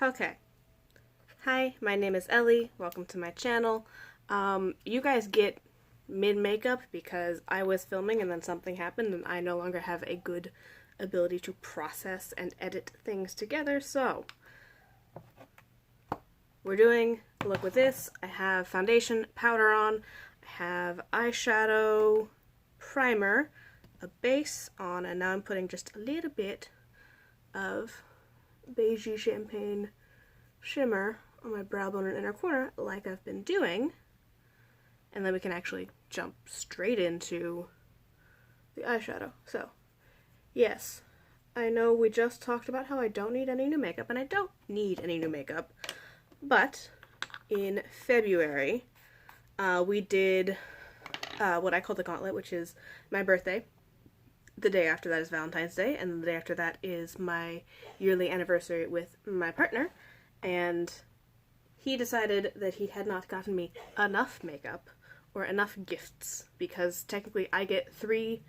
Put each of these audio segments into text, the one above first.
Okay. Hi, my name is Ellie. Welcome to my channel. You guys get mid-makeup because I was filming and then something happened and I no longer have a good ability to process and edit things together, so we're doing a look with this. I have foundation, powder on, I have eyeshadow, primer, a base on, and now I'm putting just a little bit of beigey champagne shimmer on my brow bone and inner corner like I've been doing, and then we can actually jump straight into the eyeshadow. So yes, I know we just talked about how I don't need any new makeup, and I don't need any new makeup, but in February we did what I call the gauntlet, which is my birthday. The day after that is Valentine's Day, and the day after that is my yearly anniversary with my partner, and he decided that he had not gotten me enough makeup or enough gifts, because technically I get 3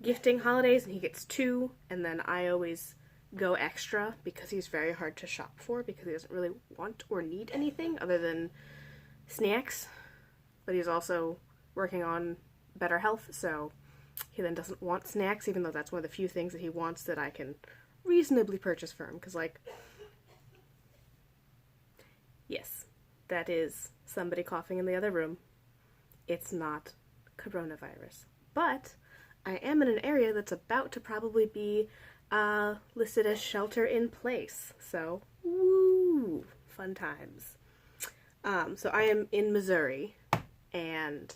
gifting holidays and he gets 2, and then I always go extra because he's very hard to shop for because he doesn't really want or need anything other than snacks, but he's also working on better health, so he then doesn't want snacks, even though that's one of the few things that he wants that I can reasonably purchase for him, because, like, yes, that is somebody coughing in the other room. It's not coronavirus. But I am in an area that's about to probably be listed as shelter in place, so woo, fun times. So I am in Missouri, and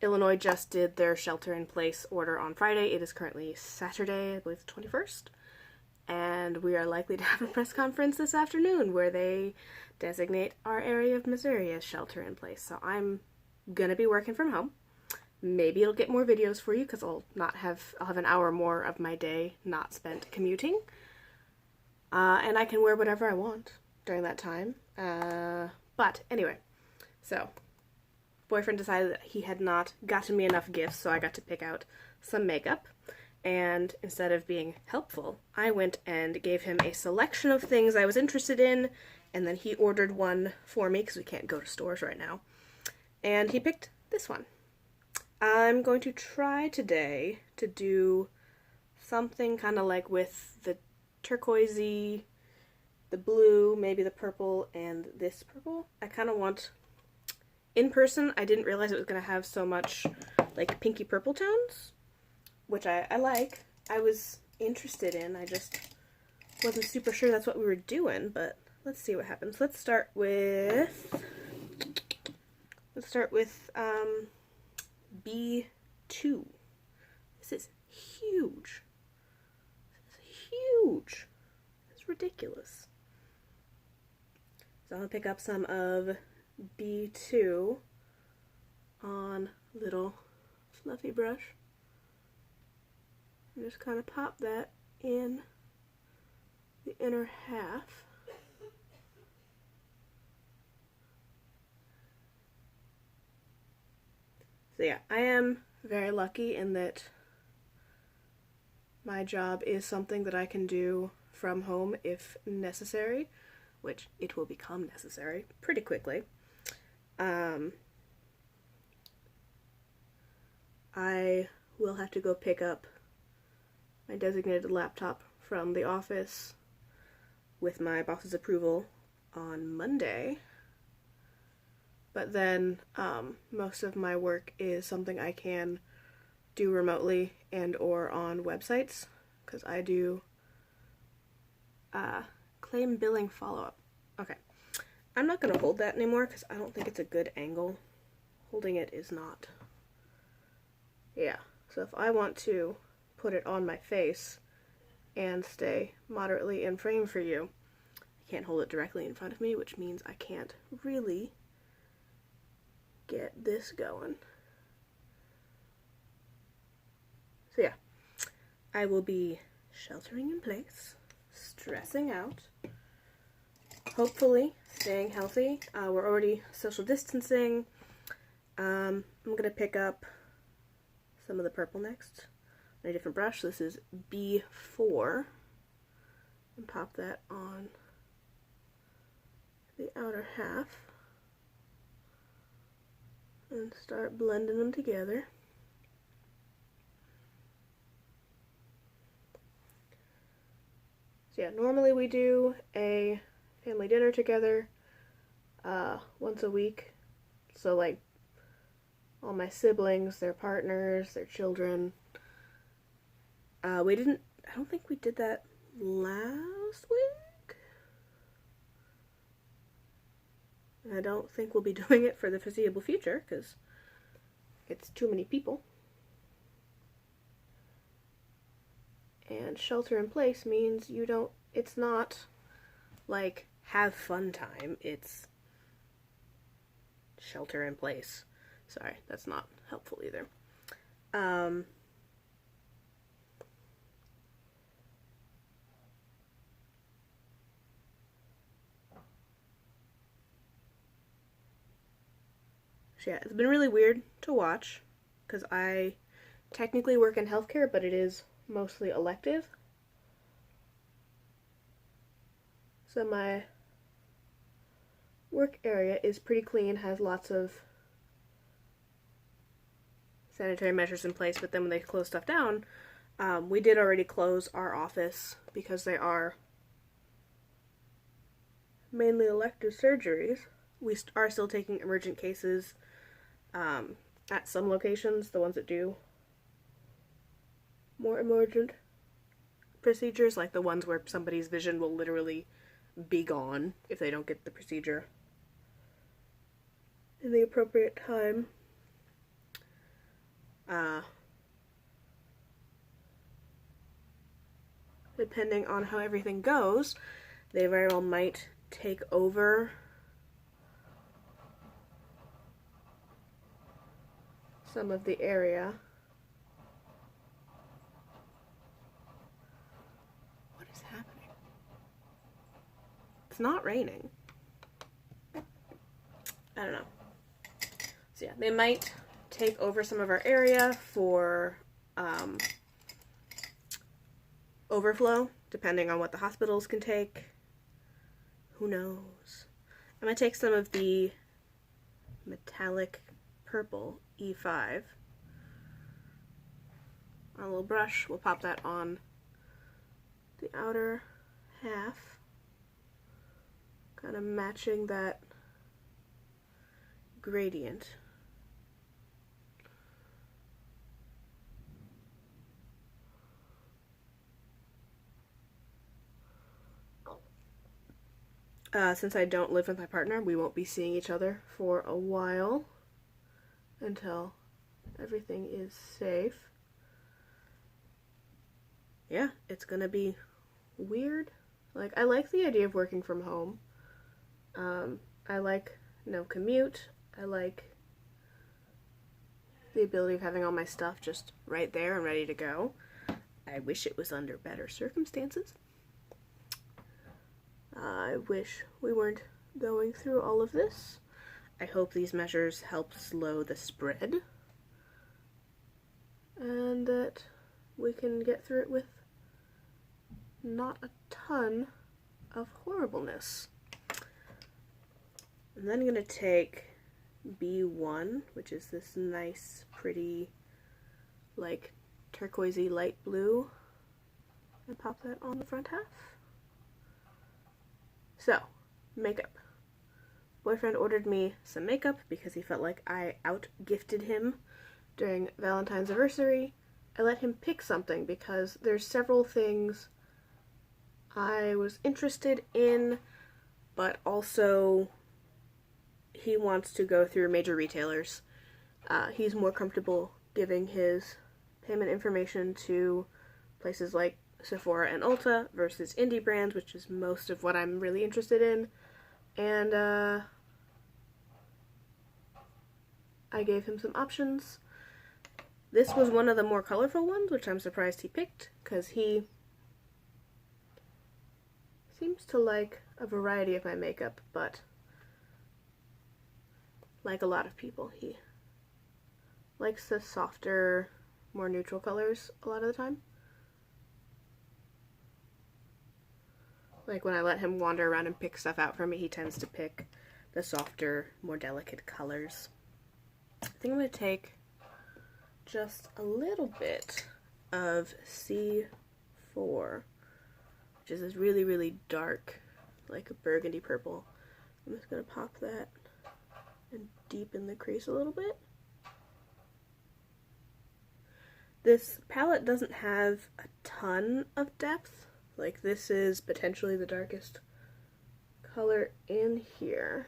Illinois just did their shelter-in-place order on Friday. It is currently Saturday, I believe the 21st, and we are likely to have a press conference this afternoon where they designate our area of Missouri as shelter-in-place. So I'm gonna be working from home. Maybe it'll get more videos for you because I'll have an hour more of my day not spent commuting, and I can wear whatever I want during that time. But anyway, so boyfriend decided that he had not gotten me enough gifts, so I got to pick out some makeup, and instead of being helpful, I went and gave him a selection of things I was interested in, and then he ordered one for me because we can't go to stores right now, and he picked this one. I'm going to try today to do something kind of like with the turquoisey, the blue, maybe the purple, and this purple. I kind of want... In person, I didn't realize it was going to have so much, like, pinky purple tones, which I like. I was interested in, I just wasn't super sure that's what we were doing, but let's see what happens. Let's start with B2. This is huge. This is huge. It's ridiculous. So I'm going to pick up some of B2 on a little fluffy brush and just kind of pop that in the inner half. So yeah, I am very lucky in that my job is something that I can do from home if necessary, which it will become necessary pretty quickly. I will have to go pick up my designated laptop from the office with my boss's approval on Monday. But then most of my work is something I can do remotely and or on websites, because I do claim billing follow-up. Okay. I'm not going to hold that anymore because I don't think it's a good angle. Holding it is not. Yeah. So if I want to put it on my face and stay moderately in frame for you, I can't hold it directly in front of me, which means I can't really get this going. So yeah. I will be sheltering in place, stressing out, hopefully staying healthy. We're already social distancing. I'm going to pick up some of the purple next on a different brush. This is B4. And pop that on outer half and start blending them together. So yeah, normally we do a family dinner together once a week. So like all my siblings, their partners, their children. I don't think we did that last week. And I don't think we'll be doing it for the foreseeable future because it's too many people. And shelter in place means it's not like have fun time, it's shelter in place. Sorry, that's not helpful either. So yeah, it's been really weird to watch because I technically work in healthcare, but it is mostly elective. So my work area is pretty clean, has lots of sanitary measures in place, but then when they close stuff down, we did already close our office because they are mainly elective surgeries. We are still taking emergent cases at some locations, the ones that do more emergent procedures, like the ones where somebody's vision will literally be gone if they don't get the procedure in the appropriate time. Depending on how everything goes, they very well might take over some of the area. What is happening? It's not raining. I don't know. So yeah, they might take over some of our area for overflow, depending on what the hospitals can take. Who knows? I'm going to take some of the metallic purple E5 on a little brush. We'll pop that on the outer half, kind of matching that gradient. Since I don't live with my partner, we won't be seeing each other for a while until everything is safe. Yeah, it's gonna be weird. Like, I like the idea of working from home. I like no commute. I like the ability of having all my stuff just right there and ready to go. I wish it was under better circumstances. I wish we weren't going through all of this. I hope these measures help slow the spread and that we can get through it with not a ton of horribleness. And then I'm going to take B1, which is this nice, pretty, like, turquoisey light blue, and pop that on the front half. So, makeup. Boyfriend ordered me some makeup because he felt like I out-gifted him during Valentine's anniversary. I let him pick something because there's several things I was interested in, but also he wants to go through major retailers. He's more comfortable giving his payment information to places like Sephora and Ulta versus indie brands, which is most of what I'm really interested in. And I gave him some options. This was one of the more colorful ones, which I'm surprised he picked, because he seems to like a variety of my makeup, but like a lot of people, he likes the softer, more neutral colors a lot of the time. Like when I let him wander around and pick stuff out for me, he tends to pick the softer, more delicate colors. I think I'm going to take just a little bit of C4, which is this really, really dark, like a burgundy purple. I'm just going to pop that and deepen the crease a little bit. This palette doesn't have a ton of depth. Like this is potentially the darkest color in here.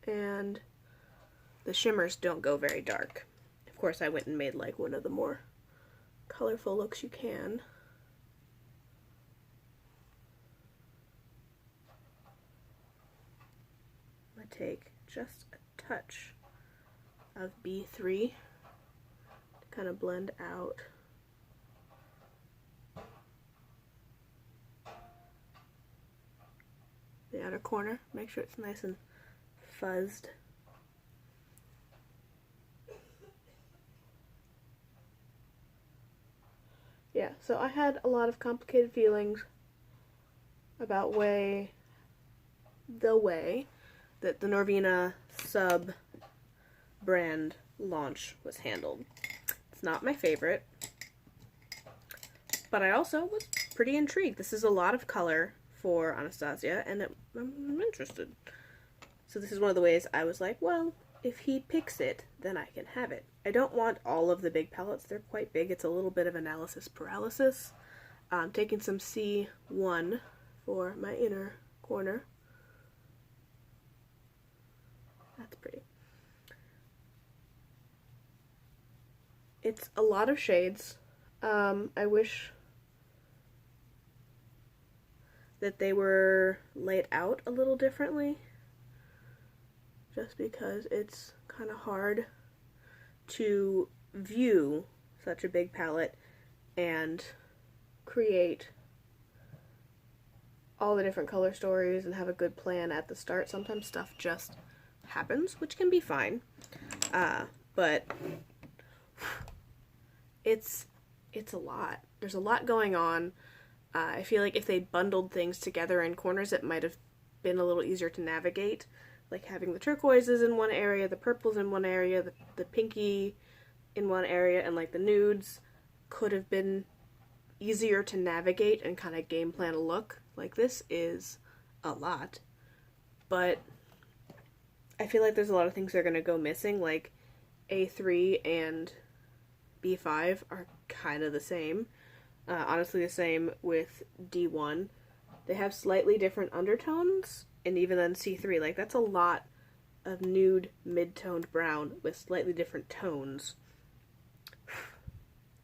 And the shimmers don't go very dark. Of course, I went and made like one of the more colorful looks you can. I'm going to take just a touch of B3 to kind of blend out the outer corner. Make sure it's nice and fuzzed. Yeah, so I had a lot of complicated feelings about the way that the Norvina sub brand launch was handled. It's not my favorite, but I also was pretty intrigued. This is a lot of color for Anastasia, and I'm interested. So this is one of the ways I was like, well, if he picks it, then I can have it. I don't want all of the big palettes. They're quite big. It's a little bit of analysis paralysis. I'm taking some C1 for my inner corner. That's pretty. It's a lot of shades. I wish that they were laid out a little differently, just because it's kind of hard to view such a big palette and create all the different color stories and have a good plan at the start. Sometimes stuff just happens, which can be fine, but it's a lot. There's a lot going on. I feel like if they bundled things together in corners, it might have been a little easier to navigate. Like having the turquoises in one area, the purples in one area, the pinky in one area, and like the nudes could have been easier to navigate and kind of game plan a look. Like this is a lot, but I feel like there's a lot of things that are going to go missing. Like A3 and B5 are kind of the same. Honestly, the same with D1. They have slightly different undertones, and even then C3, like that's a lot of nude mid-toned brown with slightly different tones.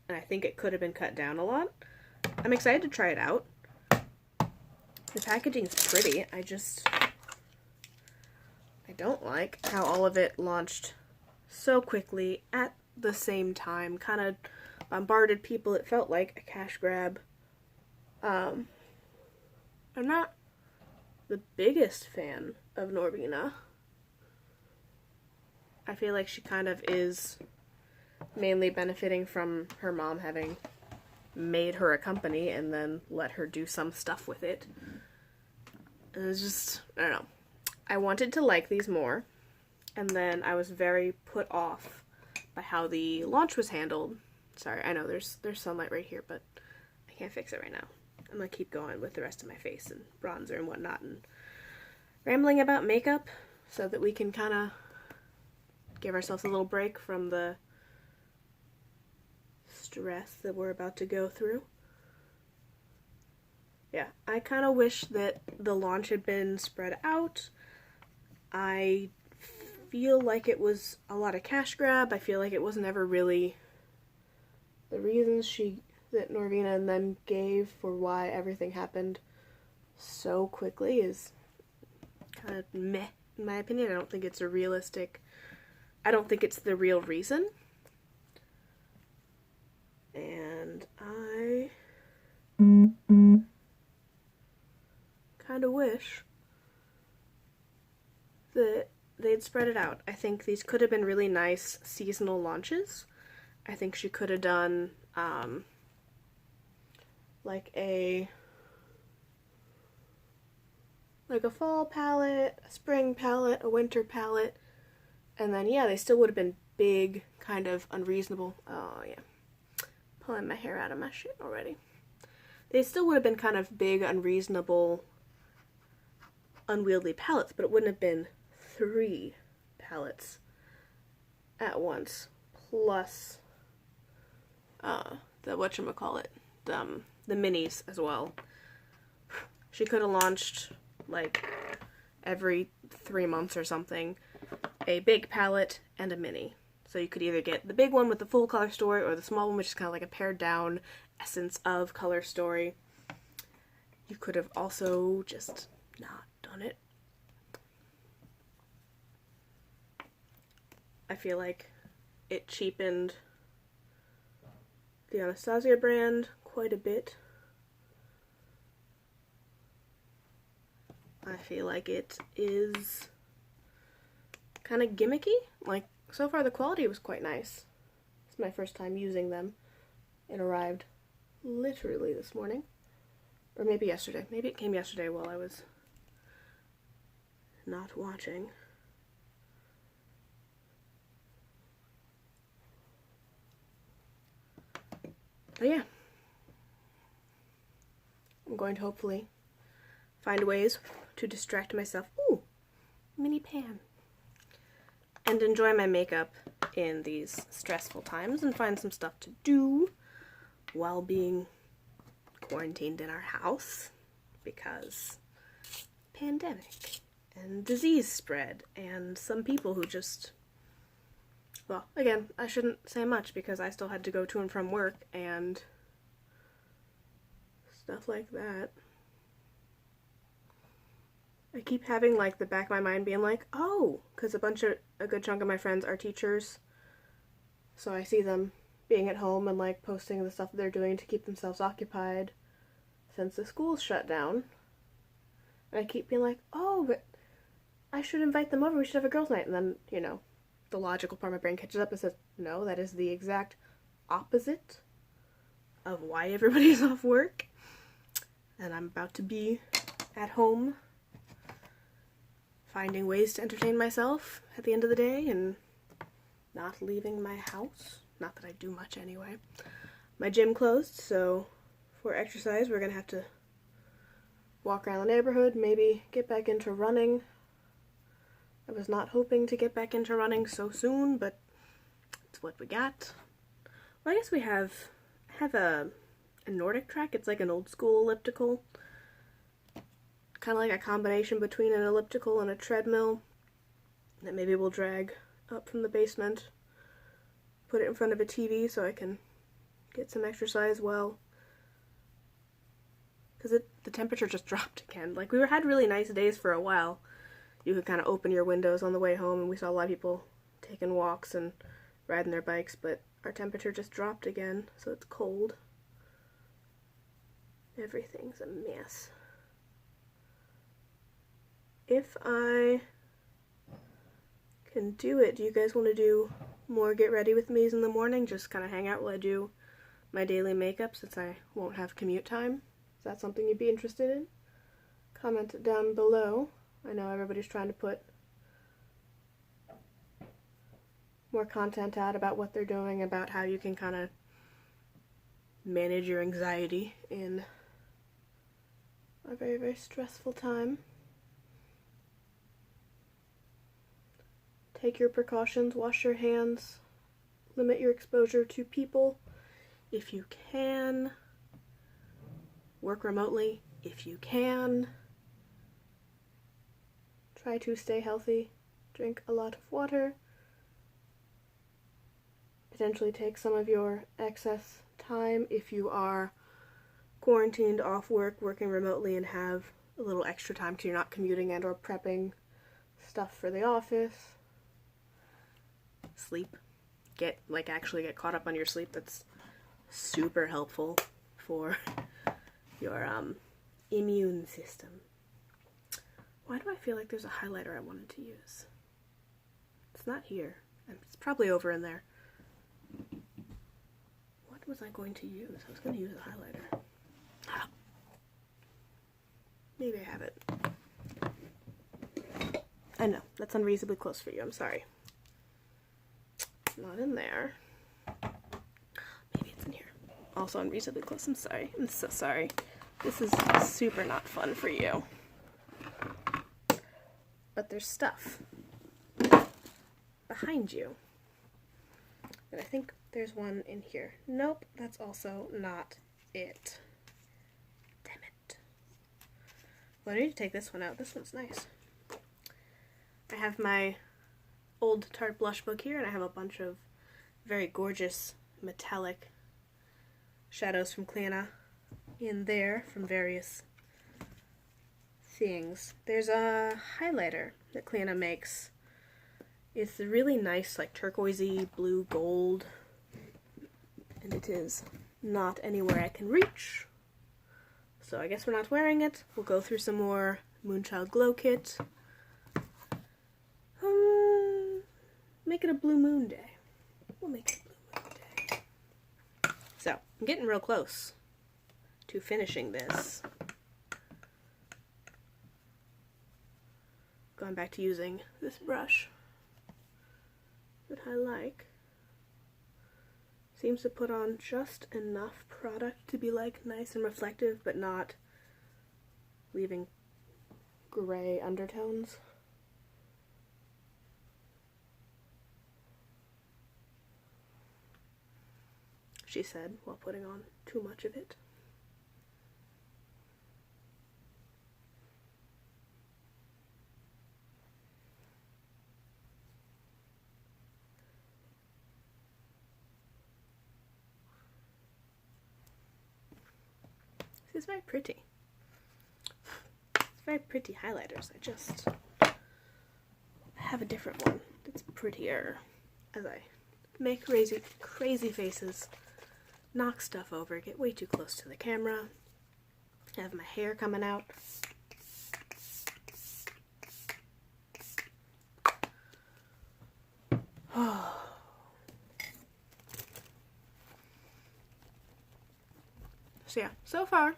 And I think it could have been cut down a lot. I'm excited to try it out. The packaging's pretty. I don't like how all of it launched so quickly at the same time. Kind of bombarded people. It felt like a cash grab. I'm not the biggest fan of Norvina. I feel like she kind of is mainly benefiting from her mom having made her a company and then let her do some stuff with it. And it's just, I don't know. I wanted to like these more, and then I was very put off by how the launch was handled. Sorry, I know there's sunlight right here, but I can't fix it right now. I'm gonna keep going with the rest of my face and bronzer and whatnot and rambling about makeup so that we can kind of give ourselves a little break from the stress that we're about to go through. Yeah, I kind of wish that the launch had been spread out. I feel like it was a lot of cash grab. I feel like it was never really the reasons that Norvina and them gave for why everything happened so quickly is kind of meh, in my opinion. I don't think it's the real reason. And I kind of wish that they'd spread it out. I think these could have been really nice seasonal launches. I think she could have done like a fall palette, a spring palette, a winter palette, and then yeah, they still would have been big, kind of unreasonable. Oh yeah, pulling my hair out of my shit already. They still would have been kind of big, unreasonable, unwieldy palettes, but it wouldn't have been 3 palettes at once, plus the whatchamacallit, the minis as well. She could have launched, like, every 3 months or something, a big palette and a mini. So you could either get the big one with the full color story or the small one, which is kind of like a pared down essence of color story. You could have also just not done it. I feel like it cheapened the Anastasia brand quite a bit. I feel like it is kind of gimmicky. Like, so far the quality was quite nice. It's my first time using them. It arrived literally this morning. Or maybe yesterday. Maybe it came yesterday while I was not watching. But yeah. I'm going to hopefully find ways to distract myself. Ooh! Mini pan. And enjoy my makeup in these stressful times and find some stuff to do while being quarantined in our house because pandemic and disease spread and some people who just, well, again, I shouldn't say much because I still had to go to and from work and stuff like that. I keep having, like, the back of my mind being like, oh, because a good chunk of my friends are teachers, so I see them being at home and, like, posting the stuff that they're doing to keep themselves occupied since the school's shut down. And I keep being like, oh, but I should invite them over, we should have a girls' night. And then, you know, the logical part of my brain catches up and says, no, that is the exact opposite of why everybody's off work. And I'm about to be at home finding ways to entertain myself at the end of the day and not leaving my house. Not that I do much anyway. My gym closed, so for exercise we're gonna have to walk around the neighborhood, maybe get back into running. I was not hoping to get back into running so soon, but it's what we got. Well, I guess we have a Nordic track. It's like an old school elliptical. Kind of like a combination between an elliptical and a treadmill that maybe we'll drag up from the basement, put it in front of a TV so I can get some exercise well. Because the temperature just dropped again. Like, we had really nice days for a while. You could kind of open your windows on the way home and we saw a lot of people taking walks and riding their bikes, but our temperature just dropped again, so it's cold. Everything's a mess. If I can do it, do you guys want to do more get ready with me's in the morning? Just kind of hang out while I do my daily makeup since I won't have commute time. Is that something you'd be interested in? Comment down below. I know everybody's trying to put more content out about what they're doing, about how you can kind of manage your anxiety in a very, very stressful time. Take your precautions, wash your hands, limit your exposure to people if you can, work remotely if you can, try to stay healthy, drink a lot of water, potentially take some of your excess time if you are quarantined off work, working remotely, and have a little extra time because you're not commuting and or prepping stuff for the office. Sleep. Actually get caught up on your sleep. That's super helpful for your immune system. Why do I feel like there's a highlighter I wanted to use? It's not here. It's probably over in there. What was I going to use? I was going to use a highlighter. Ah. Maybe I have it. I know, that's unreasonably close for you. I'm sorry. Not in there. Maybe it's in here. Also unreasonably close. I'm sorry. I'm so sorry. This is super not fun for you. But there's stuff behind you. And I think there's one in here. Nope, that's also not it. Damn it. Well, I need to take this one out. This one's nice. I have my old Tarte blush book here, and I have a bunch of very gorgeous metallic shadows from Cliena in there from various things. There's a highlighter that Cliena makes. It's a really nice, like, turquoisey blue gold, and it is not anywhere I can reach. So I guess we're not wearing it. We'll go through some more Moonchild Glow Kit. Make it a blue moon day. We'll make it a blue moon day. So, I'm getting real close to finishing this. Going back to using this brush that I like. Seems to put on just enough product to be like nice and reflective, but not leaving gray undertones. She said, while putting on too much of it. This is very pretty. It's very pretty highlighters. I just have a different one that's prettier as I make crazy faces. Knock stuff over, get way too close to the camera, have my hair coming out. So yeah, so far,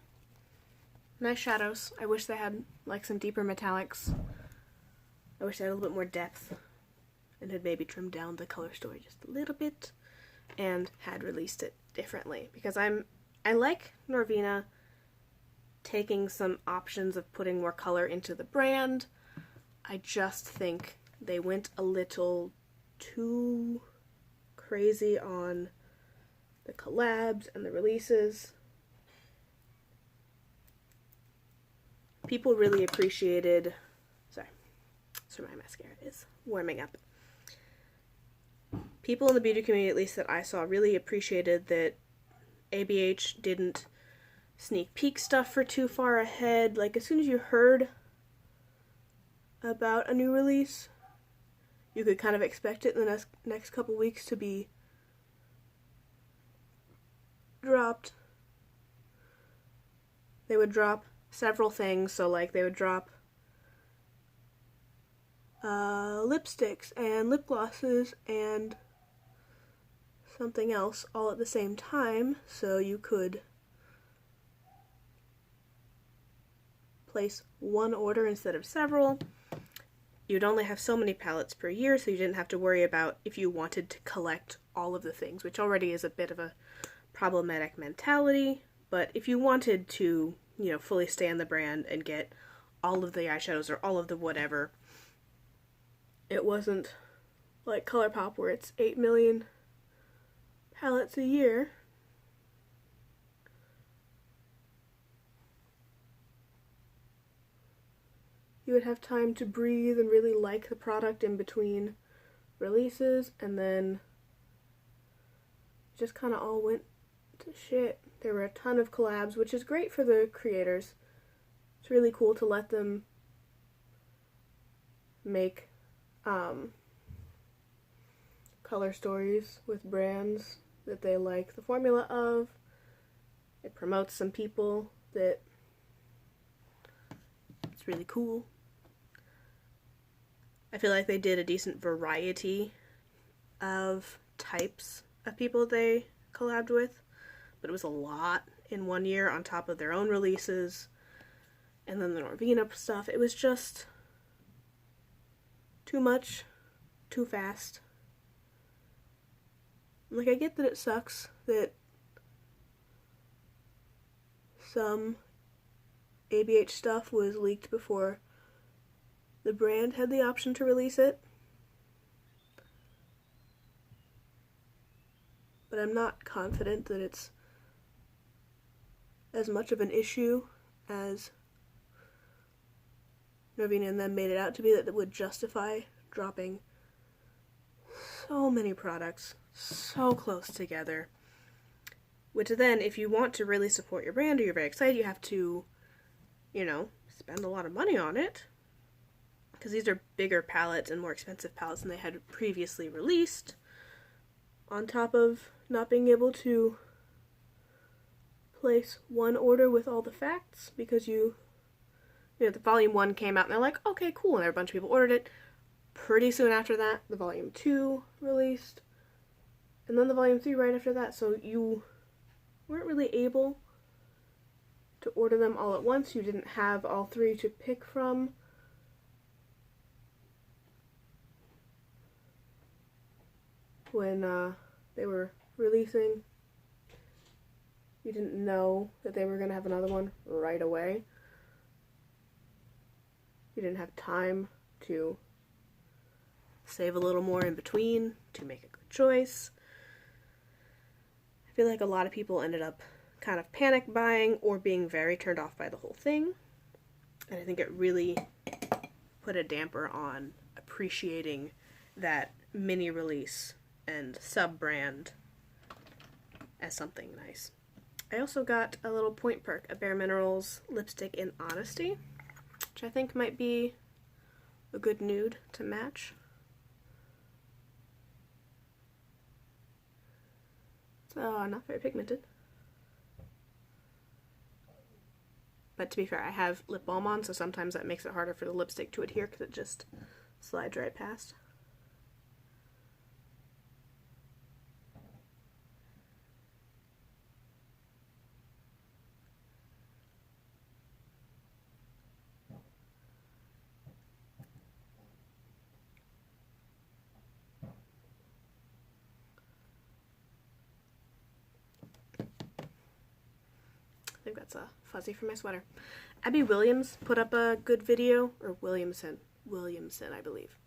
nice shadows. I wish they had like some deeper metallics. I wish they had a little bit more depth and had maybe trimmed down the color story just a little bit and had released it differently, because I like Norvina taking some options of putting more color into the brand. I just think they went a little too crazy on the collabs and the releases. People really appreciated, sorry, that's where my mascara is warming up. People in the beauty community, at least that I saw, really appreciated that ABH didn't sneak peek stuff for too far ahead. Like, as soon as you heard about a new release, you could kind of expect it in the next couple weeks to be dropped. They would drop several things, so like they would drop lipsticks and lip glosses and something else all at the same time, so you could place one order instead of several. You'd only have so many palettes per year, so you didn't have to worry about if you wanted to collect all of the things, which already is a bit of a problematic mentality. But if you wanted to, you know, fully stay on the brand and get all of the eyeshadows or all of the whatever, it wasn't like ColourPop where it's 8 million palettes a year. You would have time to breathe and really like the product in between releases, and then just kind of all went to shit. There were a ton of collabs, which is great for the creators. It's really cool to let them make color stories with brands that they like the formula of. It promotes some people that it's really cool. I feel like they did a decent variety of types of people they collabed with. but it was a lot in one year on top of their own releases. And then the Norvina stuff. It was just too much, too fast. Like, I get that it sucks that some ABH stuff was leaked before the brand had the option to release it. But I'm not confident that it's as much of an issue as Norvina and them made it out to be, that would justify dropping so many products so close together. Which then, if you want to really support your brand or you're very excited, you have to, you know, spend a lot of money on it. Because these are bigger palettes and more expensive palettes than they had previously released. On top of not being able to place one order with all the facts, because you know, the volume 1 came out and they're like, okay, cool, and a bunch of people ordered it. Pretty soon after that, the volume 2 released, and then the volume 3 right after that, so you weren't really able to order them all at once. You didn't have all 3 to pick from. When they were releasing, you didn't know that they were going to have another one right away. You didn't have time to save a little more in between to make a good choice. I feel like a lot of people ended up kind of panic buying or being very turned off by the whole thing. And I think it really put a damper on appreciating that mini release and sub-brand as something nice. I also got a little point perk, a Bare Minerals lipstick in Honesty, which I think might be a good nude to match. So, not very pigmented. But to be fair, I have lip balm on, so sometimes that makes it harder for the lipstick to adhere because it just slides right past. I think that's a fuzzy for my sweater. Abby Williams put up a good video, or Williamson, I believe.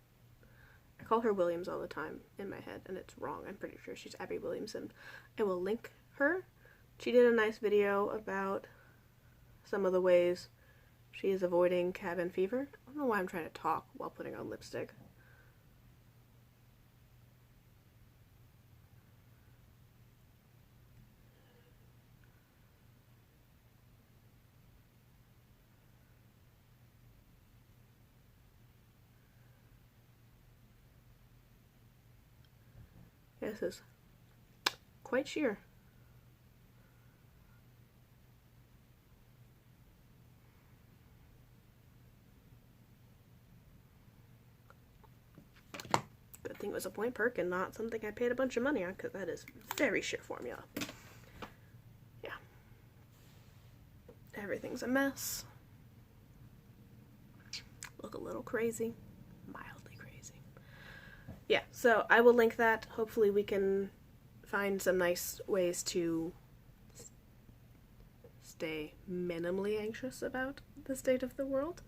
I call her Williams all the time in my head, and it's wrong. I'm pretty sure she's Abby Williamson. I will link her. She did a nice video about some of the ways she is avoiding cabin fever. I don't know why I'm trying to talk while putting on lipstick. Yeah, this is quite sheer. Good thing it was a point perk and not something I paid a bunch of money on, because that is very sheer formula. Yeah. Everything's a mess. Look a little crazy. Mildly crazy. Yeah, so I will link that. Hopefully we can find some nice ways to stay minimally anxious about the state of the world.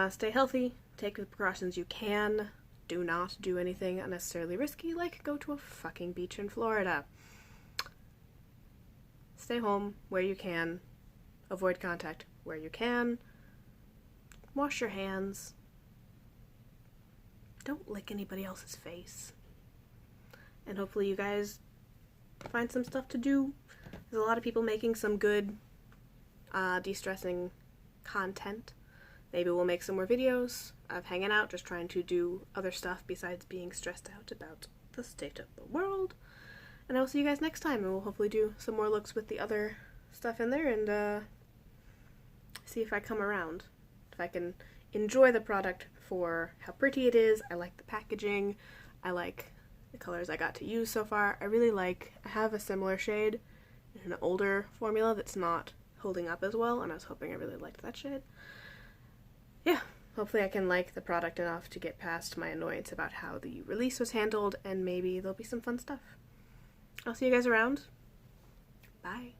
Stay healthy. Take the precautions you can. Do not do anything unnecessarily risky, like go to a fucking beach in Florida. Stay home where you can. Avoid contact where you can. Wash your hands. Don't lick anybody else's face. And hopefully you guys find some stuff to do. There's a lot of people making some good de-stressing content. Maybe we'll make some more videos of hanging out, just trying to do other stuff besides being stressed out about the state of the world. And I will see you guys next time, and we'll hopefully do some more looks with the other stuff in there and see if I come around. If I can enjoy the product for how pretty it is. I like the packaging. I like the colors I got to use so far. I have a similar shade an older formula that's not holding up as well, and I was hoping I really liked that shade. Yeah, hopefully I can like the product enough to get past my annoyance about how the release was handled, and maybe there'll be some fun stuff. I'll see you guys around. Bye.